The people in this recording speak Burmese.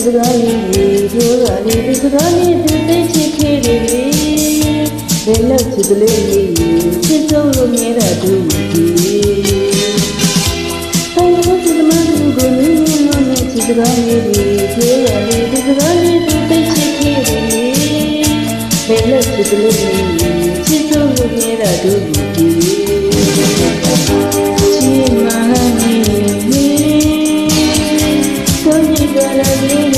စကားလေးပြောတာလေးစကားလေးသိချစ်ခဲ့တယ်လေဘယ်လောက်ချစ်ကလေးချစ်ဆုံးလို့မြဲတာတို့ဒီတိုင်းလို့ဒီမှာသူကိုနင်းလို့နဲ့ချစ်စကားလေးပြောတာလေးစကားလေးသိချစ်ခဲ့တယ်လေဘယ်လောက်ချစ်ကလေးချစ်ဆုံးလို့မြဲတာတို့ဒီချစ်မှန်နေဆိုရင်ကြလာလေး